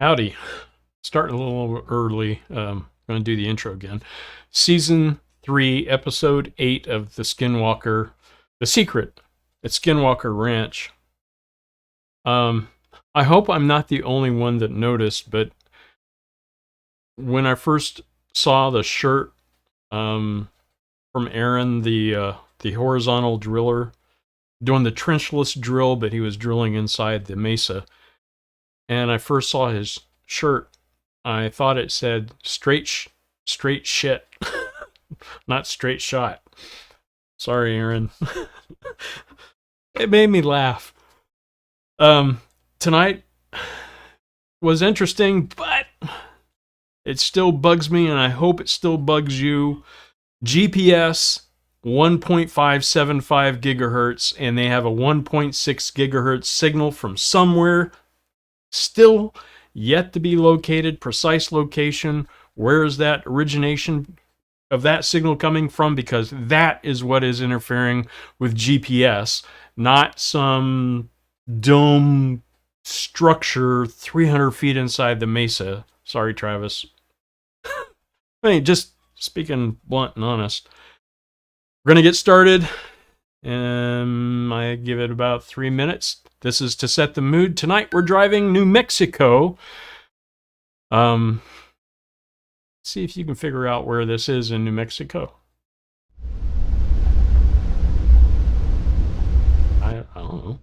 Howdy. Starting a little early. Going to do the intro again. Season 3, Episode 8 of The Secret at Skinwalker Ranch. I hope I'm not the only one that noticed, but when I first saw the shirt from Aaron, the horizontal driller, doing the trenchless drill, but he was drilling inside the mesa, and I first saw his shirt, I thought it said straight shit, not straight shot. Sorry, Aaron. It made me laugh. Tonight was interesting, but it still bugs me, and I hope it still bugs you. GPS 1.575 gigahertz, and they have a 1.6 gigahertz signal from somewhere, still yet to be located. Precise location, where is that origination of that signal coming from? Because that is what is interfering with GPS, not some dome structure 300 feet inside the mesa. Sorry, Travis. I mean, just speaking blunt and honest. We're going to get started. I give it about 3 minutes. This is to set the mood. Tonight we're driving New Mexico. See if you can figure out where this is in New Mexico. I don't know.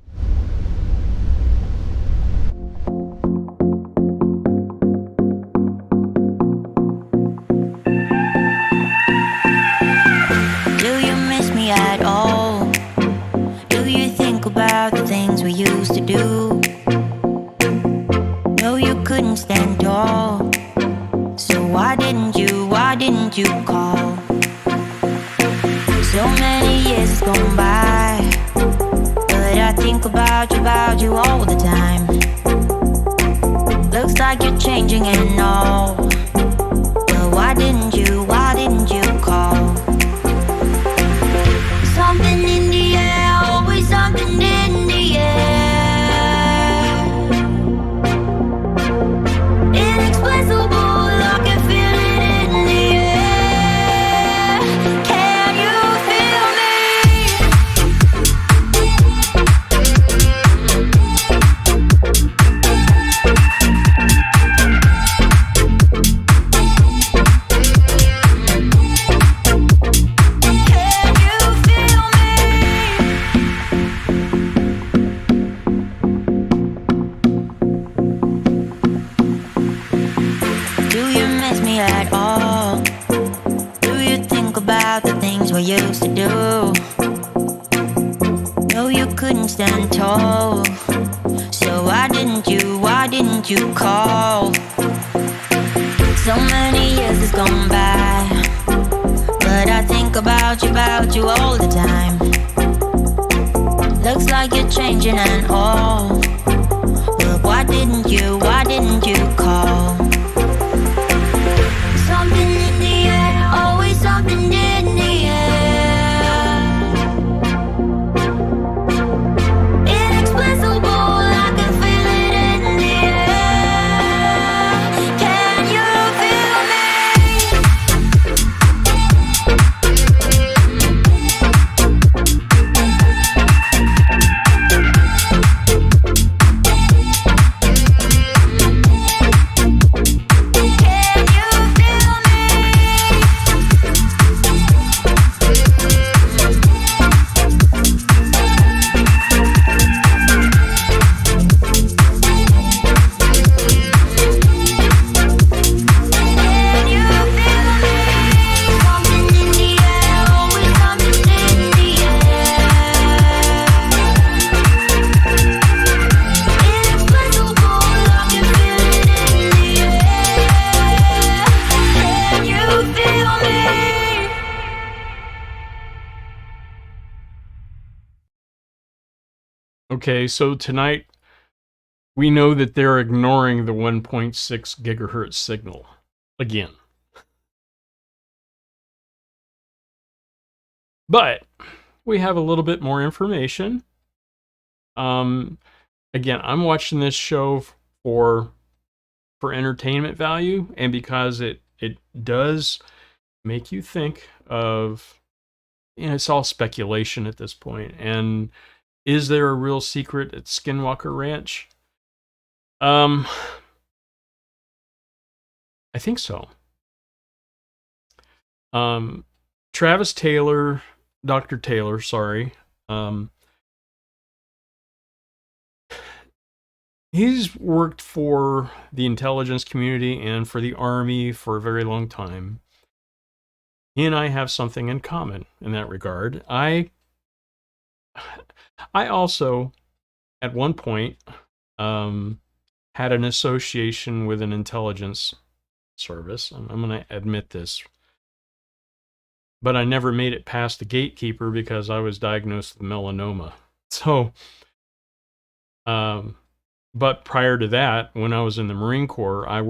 Do you miss me at all? Do you think about the things we used to do? No, you couldn't stand tall. So why didn't you call? So many years has gone by, but I think about you all the time. Looks like you're changing and all, but why didn't you call? Something in the air, always something in the air. Inexplicable, I can feel it in the air. Can you feel Can you feel Do you miss me at all? Do you think about the things we used to do? No, you couldn't stand tall. So why didn't you call? So many years has gone by, but I think about you all the time. Looks like you're changing and all, but why didn't you call? Something in the air, always something in the air. Inexplicable, I can feel it in the air. Can you feel Can you feel Can you feel me? Something in the air, always something in the air. Inexplicable, I can feel it in the air. Can you feel me? Okay, so tonight we know that they're ignoring the 1.6 gigahertz signal again. But we have a little bit more information. Again, I'm watching this show for for entertainment value, and because it does make you think of, it's all speculation at this point. And is there a real secret at Skinwalker Ranch? I think so. Travis Taylor, Dr. Taylor, sorry. He's worked for the intelligence community and for the Army for a very long time. He and I have something in common in that regard. I also, at one point, had an association with an intelligence service. I'm going to admit this. But I never made it past the gatekeeper because I was diagnosed with melanoma. So, but prior to that, when I was in the Marine Corps, I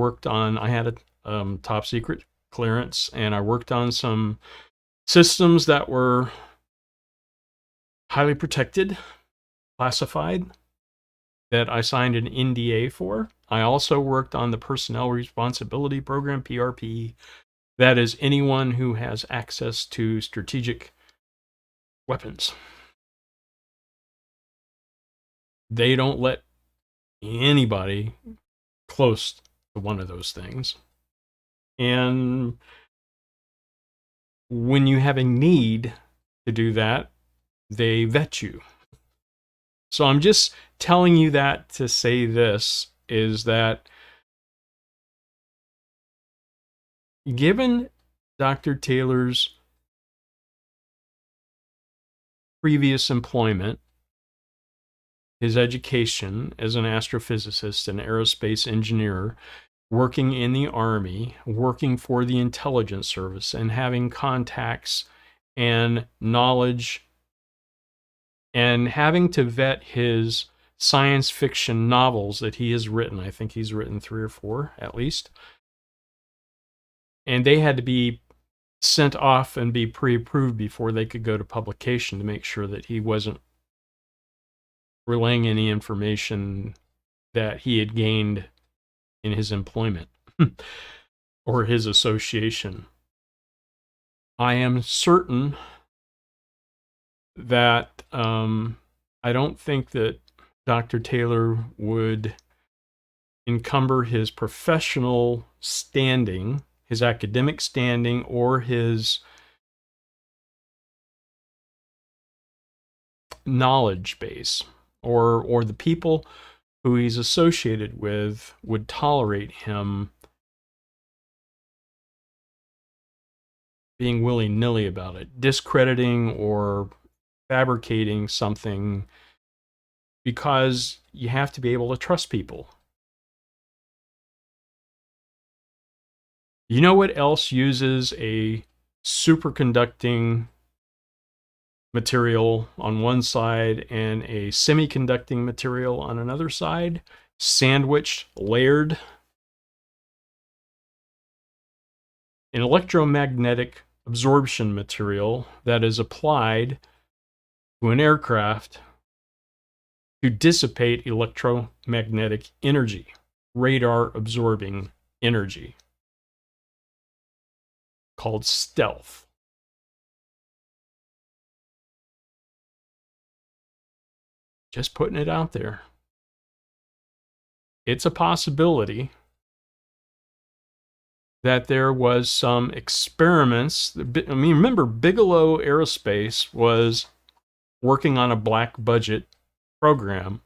had a top secret clearance, and I worked on some systems that were highly protected, classified, that I signed an NDA for. I also worked on the Personnel Responsibility Program, PRP. That is anyone who has access to strategic weapons. They don't let anybody close to one of those things. And when you have a need to do that, they vet you. So I'm just telling you that to say this, is that given Dr. Taylor's previous employment, his education as an astrophysicist and aerospace engineer, working in the Army, working for the intelligence service, and having contacts and knowledge, and having to vet his science fiction novels that he has written. I think he's written 3 or 4 at least. And they had to be sent off and be pre-approved before they could go to publication to make sure that he wasn't relaying any information that he had gained in his employment or his association. I am certain that I don't think that Dr. Taylor would encumber his professional standing, his academic standing, or his knowledge base, or the people who he's associated with would tolerate him being willy-nilly about it, discrediting or fabricating something, because you have to be able to trust people. You know what else uses a superconducting material on one side and a semiconducting material on another side, sandwiched, layered? An electromagnetic absorption material that is applied to an aircraft to dissipate electromagnetic energy, radar absorbing energy, called stealth. Just putting it out there. It's a possibility that there was some experiments. I mean, remember, Bigelow Aerospace was working on a black budget program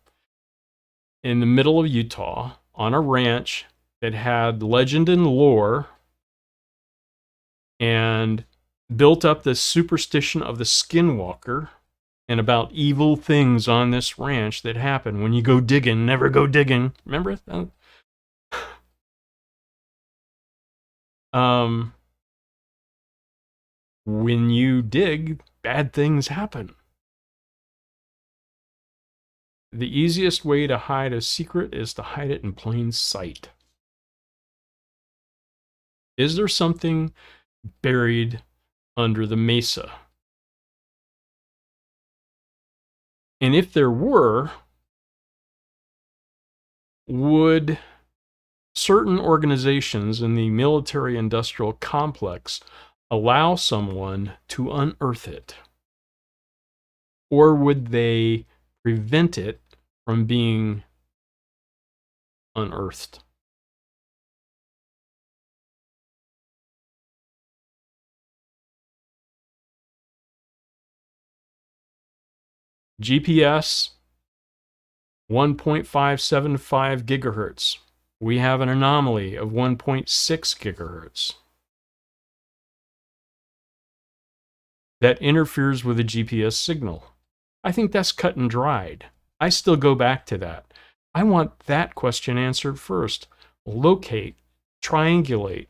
in the middle of Utah on a ranch that had legend and lore, and built up this superstition of the Skinwalker and about evil things on this ranch that happen when you go digging. Never go digging. Remember that? When you dig, bad things happen. The easiest way to hide a secret is to hide it in plain sight. Is there something buried under the mesa? And if there were, would certain organizations in the military industrial complex allow someone to unearth it? Or would they prevent it from being unearthed? GPS, 1.575 gigahertz. We have an anomaly of 1.6 gigahertz that interferes with the GPS signal. I think that's cut and dried. I still go back to that. I want that question answered first. Locate, triangulate,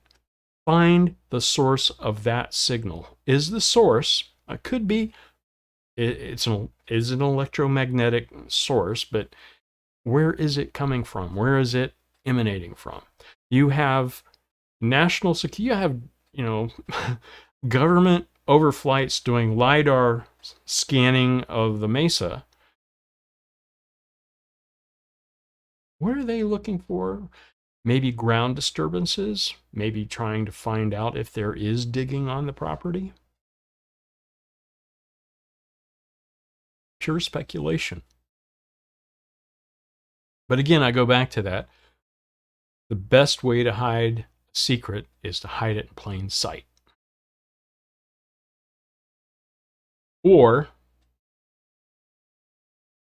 find the source of that signal. Is the source, it could be, is an electromagnetic source, but where is it coming from? Where is it emanating from? You have national security, you have, government overflights doing LiDAR scanning of the mesa. What are they looking for? Maybe ground disturbances, maybe trying to find out if there is digging on the property. Pure speculation. But again, I go back to that. The best way to hide a secret is to hide it in plain sight. Or,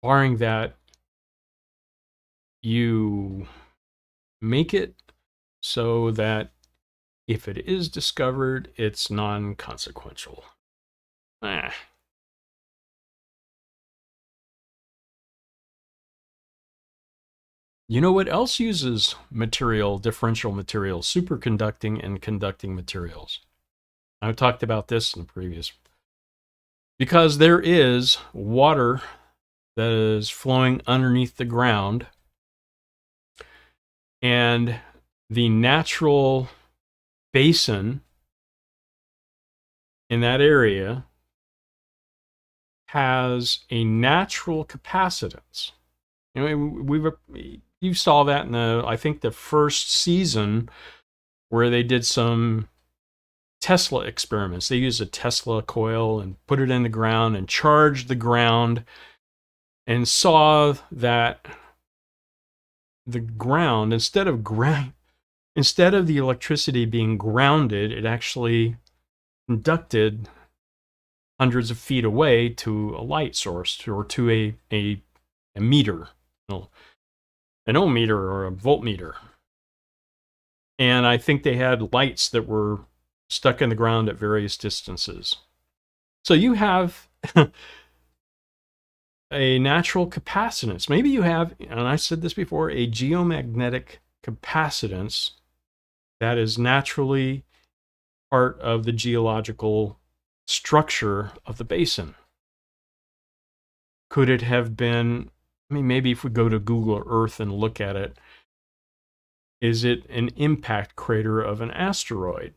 barring that, you make it so that if it is discovered, it's non-consequential. You know what else uses material, differential materials, superconducting and conducting materials? I've talked about this in the previous. Because there is water that is flowing underneath the ground, and the natural basin in that area has a natural capacitance. You saw that in I think the first season where they did some Tesla experiments. They used a Tesla coil and put it in the ground and charged the ground, and saw that the ground, instead of the electricity being grounded, it actually conducted hundreds of feet away to a light source, or to a meter, an ohmmeter or a voltmeter. And I think they had lights that were stuck in the ground at various distances. So you have a natural capacitance. Maybe you have, and I said this before, a geomagnetic capacitance that is naturally part of the geological structure of the basin. Could it have been, maybe if we go to Google Earth and look at it, is it an impact crater of an asteroid?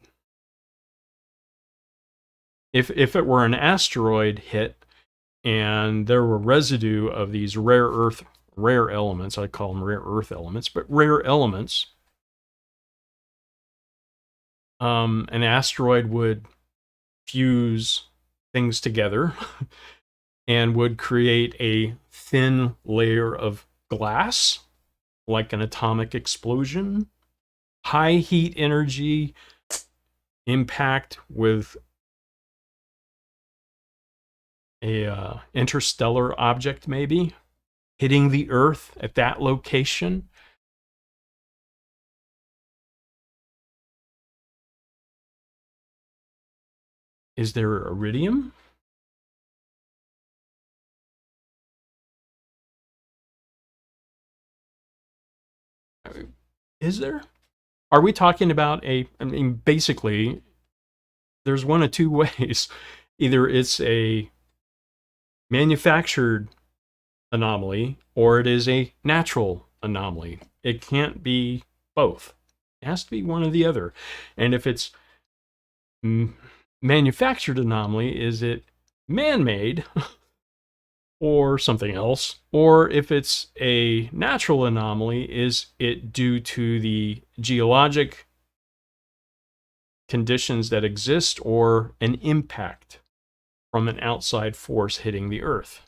If it were an asteroid hit and there were residue of these rare elements, I call them rare earth elements, but rare elements, an asteroid would fuse things together and would create a thin layer of glass, like an atomic explosion. High heat energy impact with a interstellar object, maybe hitting the Earth at that location. Is there iridium? Is there? Are we talking about basically, there's one of two ways. Either it's a manufactured anomaly or it is a natural anomaly. It can't be both. It has to be one or the other. And if it's manufactured anomaly, is it man-made or something else, or if it's a natural anomaly, is it due to the geologic conditions that exist or an impact from an outside force hitting the Earth?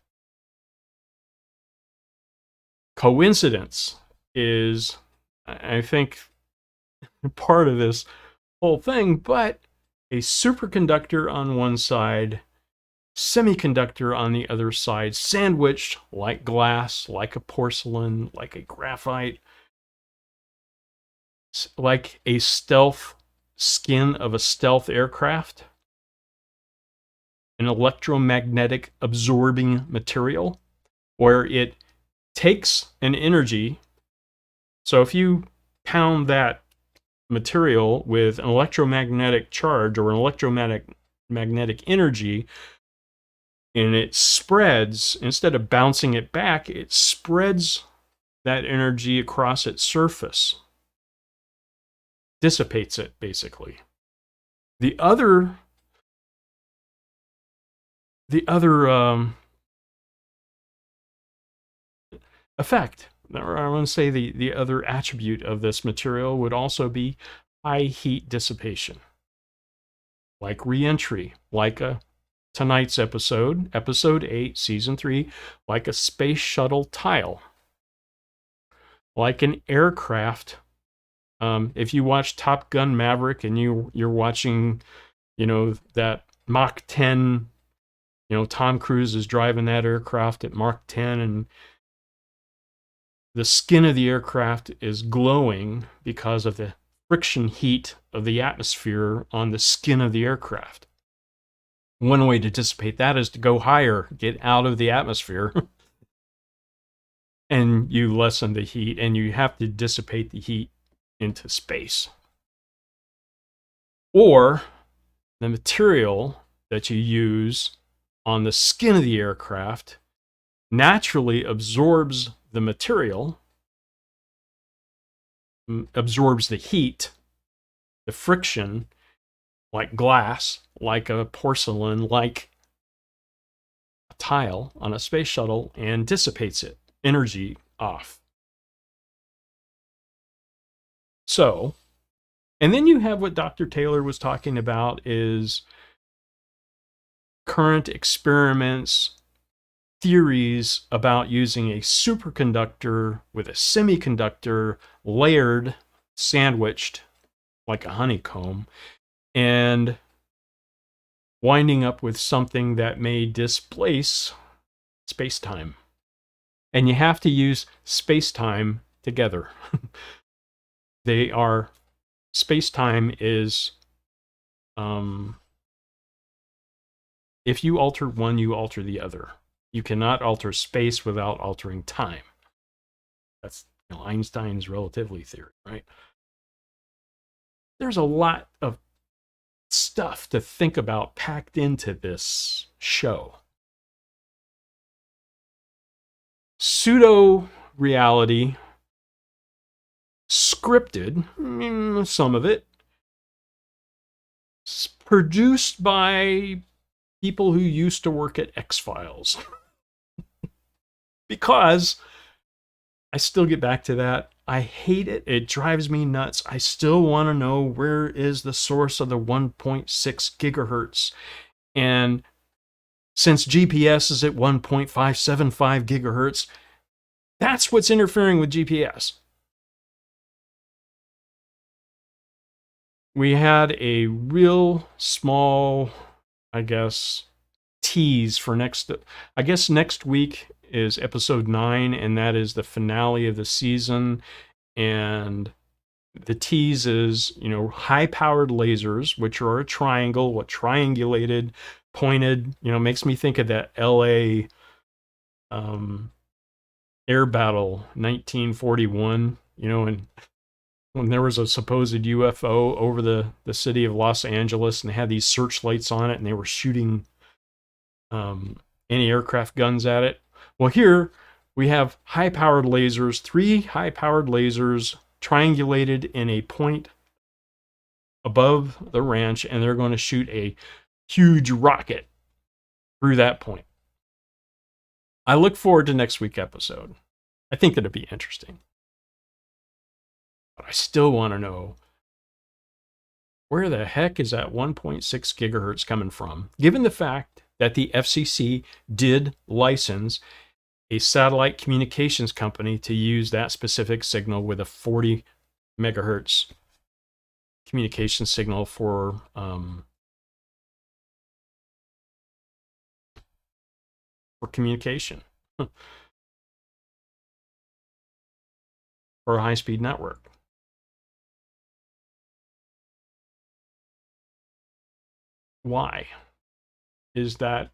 Coincidence is, I think, part of this whole thing, but a superconductor on one side, semiconductor on the other side, sandwiched like glass, like a porcelain, like a graphite, like a stealth skin of a stealth aircraft, an electromagnetic absorbing material where it takes an energy. So if you pound that material with an electromagnetic charge or an electromagnetic energy, and it spreads, instead of bouncing it back, it spreads that energy across its surface, dissipates it basically. The other effect, or I want to say the other attribute of this material would also be high heat dissipation, like re-entry, like tonight's episode, episode 8, season 3, like a space shuttle tile, like an aircraft. If you watch Top Gun Maverick and you're watching, that Mach 10, Tom Cruise is driving that aircraft at Mach 10, and the skin of the aircraft is glowing because of the friction heat of the atmosphere on the skin of the aircraft. One way to dissipate that is to go higher, get out of the atmosphere, and you lessen the heat, and you have to dissipate the heat into space. Or the material that you use on the skin of the aircraft naturally absorbs the material, absorbs the heat, the friction, like glass, like a porcelain, like a tile on a space shuttle, and dissipates it, energy off. So, and then you have what Dr. Taylor was talking about is current experiments, theories about using a superconductor with a semiconductor layered, sandwiched like a honeycomb, and winding up with something that may displace space-time. And you have to use space-time together. They are, space-time is, if you alter one, you alter the other. You cannot alter space without altering time. That's Einstein's relativity theory, right? There's a lot of stuff to think about packed into this show. Pseudo-reality, scripted, some of it, produced by people who used to work at X-Files. Because I still get back to that. I hate it. It drives me nuts. I still want to know where is the source of the 1.6 gigahertz. And since GPS is at 1.575 gigahertz, that's what's interfering with GPS. We had a real small, tease for next week is episode 9, and that is the finale of the season. And the tease is, high-powered lasers, which are a triangle, what triangulated, pointed, makes me think of that LA air battle 1941, and when there was a supposed UFO over the city of Los Angeles, and they had these searchlights on it, and they were shooting anti-aircraft guns at it. Well, here we have high-powered lasers, 3 high-powered lasers triangulated in a point above the ranch, and they're going to shoot a huge rocket through that point. I look forward to next week's episode. I think that'd be interesting. But I still want to know, where the heck is that 1.6 gigahertz coming from? Given the fact that the FCC did license a satellite communications company to use that specific signal with a 40 megahertz communication signal for communication for a high-speed network. Why is that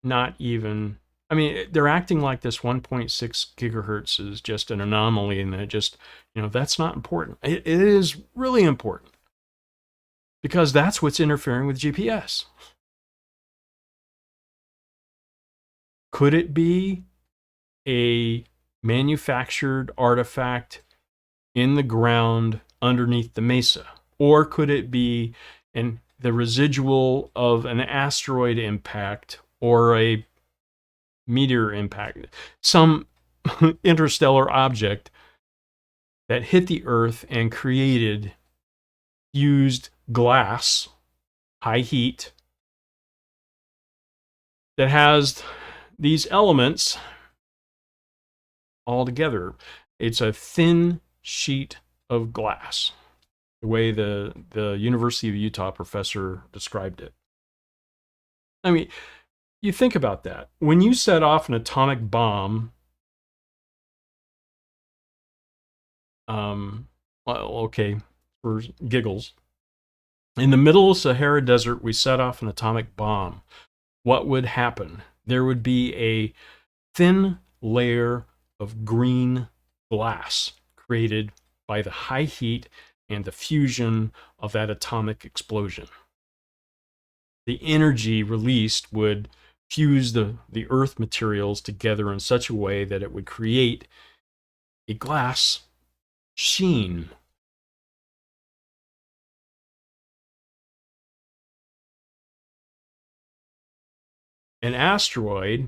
not even? I mean, they're acting like this 1.6 gigahertz is just an anomaly, and it just, that's not important. It is really important, because that's what's interfering with GPS. Could it be a manufactured artifact in the ground underneath the mesa? Or could it be the residual of an asteroid impact or a meteor impact, some interstellar object that hit the Earth and created fused glass, high heat, that has these elements all together? It's a thin sheet of glass, the way the University of Utah professor described it. I mean, you think about that. When you set off an atomic bomb, well, okay, for giggles, in the middle of Sahara Desert, we set off an atomic bomb. What would happen? There would be a thin layer of green glass created by the high heat and the fusion of that atomic explosion. The energy released would fuse the earth materials together in such a way that it would create a glass sheen. An asteroid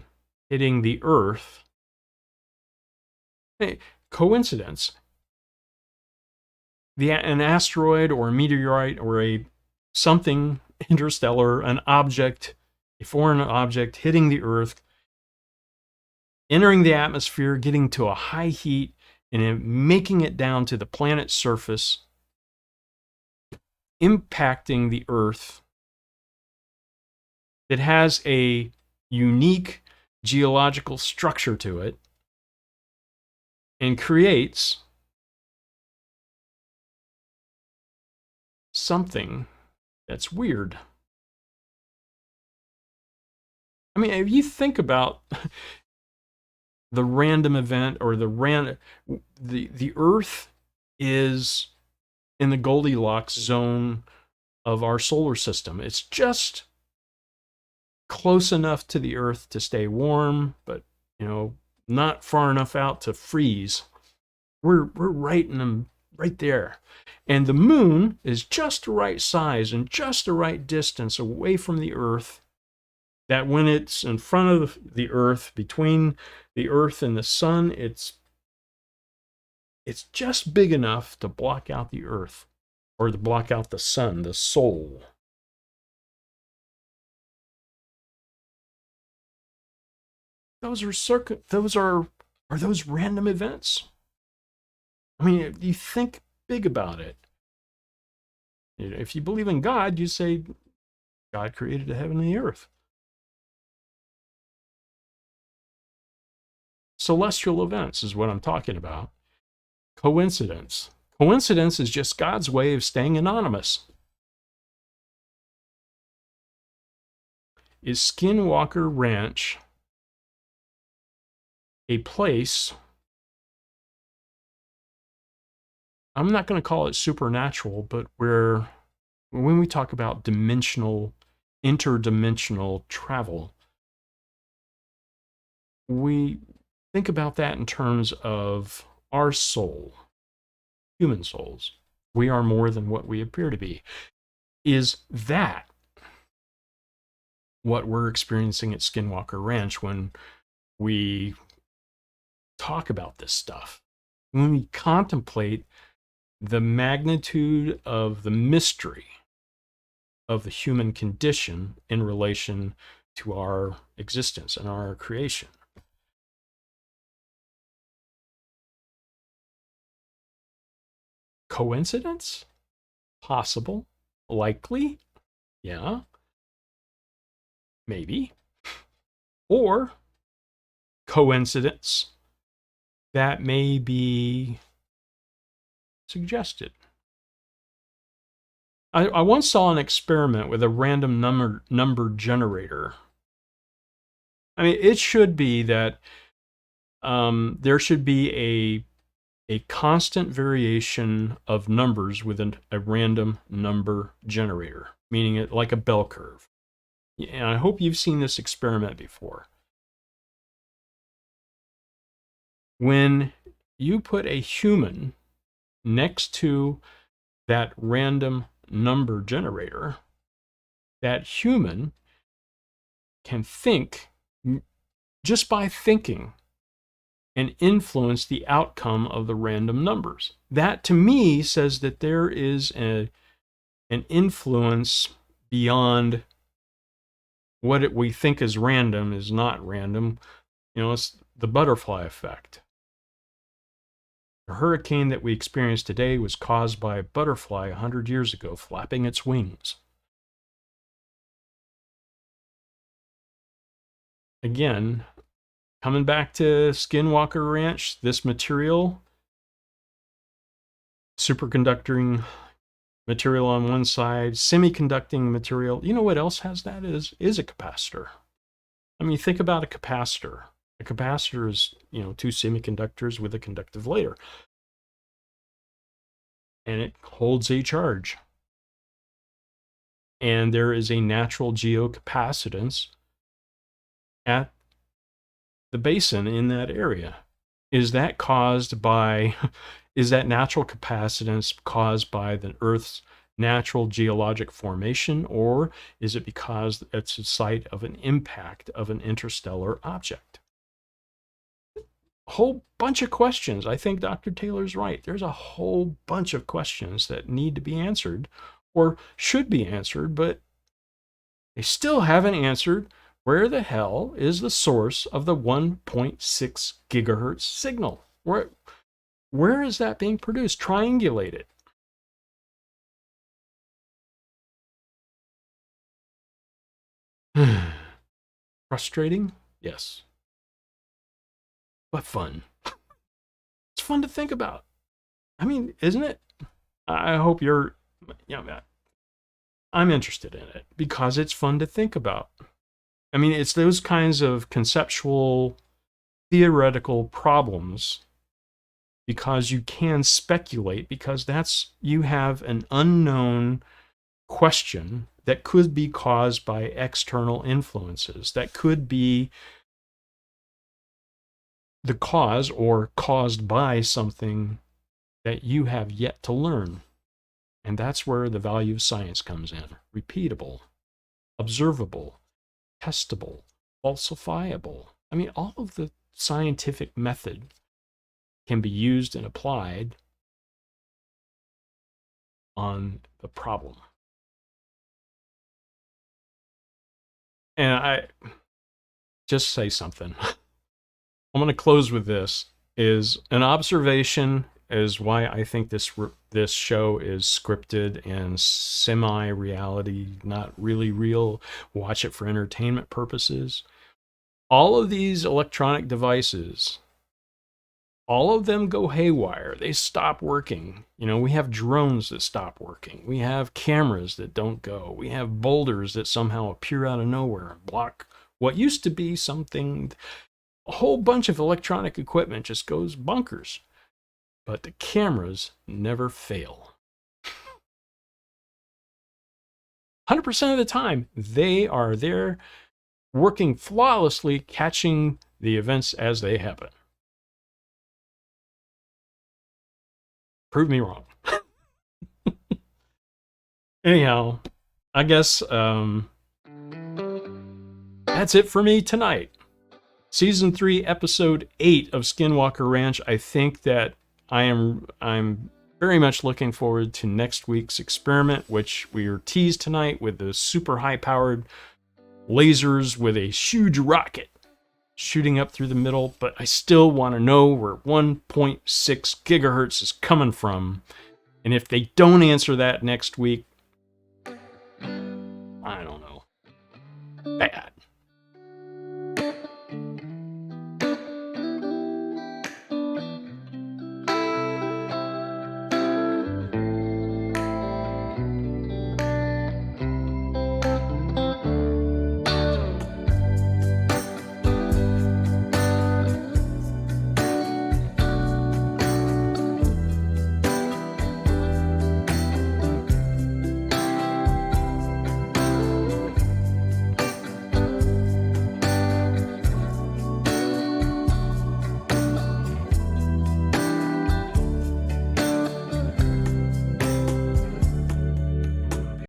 hitting the Earth, coincidence? An asteroid or a meteorite or something interstellar, an object, a foreign object hitting the Earth, entering the atmosphere, getting to a high heat, and making it down to the planet's surface, impacting the Earth, that has a unique geological structure to it, and creates something that's weird. I mean, if you think about the random event, or the Earth is in the Goldilocks zone of our solar system. It's just close enough to the Earth to stay warm, but not far enough out to freeze. We're right there. And the moon is just the right size and just the right distance away from the Earth, that when it's in front of the Earth, between the Earth and the sun, it's just big enough to block out the Earth, or to block out the sun, the soul. Those are those random events? I mean, if you think big about it, if you believe in God, you say God created the heaven and the earth. Celestial events is what I'm talking about. Coincidence. Coincidence is just God's way of staying anonymous. Is Skinwalker Ranch a place? I'm not going to call it supernatural, but when we talk about interdimensional travel, we think about that in terms of our soul, human souls. We are more than what we appear to be. Is that what we're experiencing at Skinwalker Ranch when we talk about this stuff, when we contemplate the magnitude of the mystery of the human condition in relation to our existence and our creation. Coincidence? Possible. Likely? Yeah. Maybe. Or coincidence that may be suggested. I once saw an experiment with a random number generator. I mean, it should be that there should be a constant variation of numbers within a random number generator, meaning it like a bell curve. And I hope you've seen this experiment before. When you put a human next to that random number generator, that human can think just by thinking and influence the outcome of the random numbers. That to me says that there is an influence beyond what we think is random is not random. You know, it's the butterfly effect. The hurricane that we experience today was caused by a butterfly 100 years ago flapping its wings. Again, coming back to Skinwalker Ranch, this material, superconducting material on one side, semiconducting material. You know what else has that is a capacitor. I mean, think about a capacitor. A capacitor is, you know, two semiconductors with a conductive layer. And it holds a charge. And there is a natural geocapacitance at the basin in that area. Is that caused by, is that natural capacitance caused by the Earth's natural geologic formation, or is it because it's a site of an impact of an interstellar object? A whole bunch of questions. I think Dr. Taylor's right. There's a whole bunch of questions that need to be answered or should be answered, but they still haven't answered where the hell is the source of the 1.6 gigahertz signal? Where is that being produced? Triangulated. Frustrating? Yes. But fun. It's fun to think about. I mean, isn't it? I hope you're, you know, I'm interested in it because it's fun to think about. I mean, it's those kinds of conceptual, theoretical problems because you can speculate, because that's, you have an unknown question that could be caused by external influences, that could be the cause or caused by something that you have yet to learn. And that's where the value of science comes in. Repeatable, observable, testable, falsifiable. I mean, all of the scientific method can be used and applied on the problem. And I just say something. I'm going to close with this. Is an observation is why I think this show is scripted and semi-reality, not really real. Watch it for entertainment purposes. All of these electronic devices, all of them go haywire. They stop working. You know, we have drones that stop working. We have cameras that don't go. We have boulders that somehow appear out of nowhere and block what used to be something. A whole bunch of electronic equipment just goes bonkers. But the cameras never fail. 100% of the time, they are there working flawlessly, catching the events as they happen. Prove me wrong. Anyhow, I guess that's it for me tonight. Season 3, Episode 8 of Skinwalker Ranch. I think that I'm very much looking forward to next week's experiment, which we were teased tonight with the super high-powered lasers with a huge rocket shooting up through the middle, but I still want to know where 1.6 gigahertz is coming from. And if they don't answer that next week, I don't know. Bad.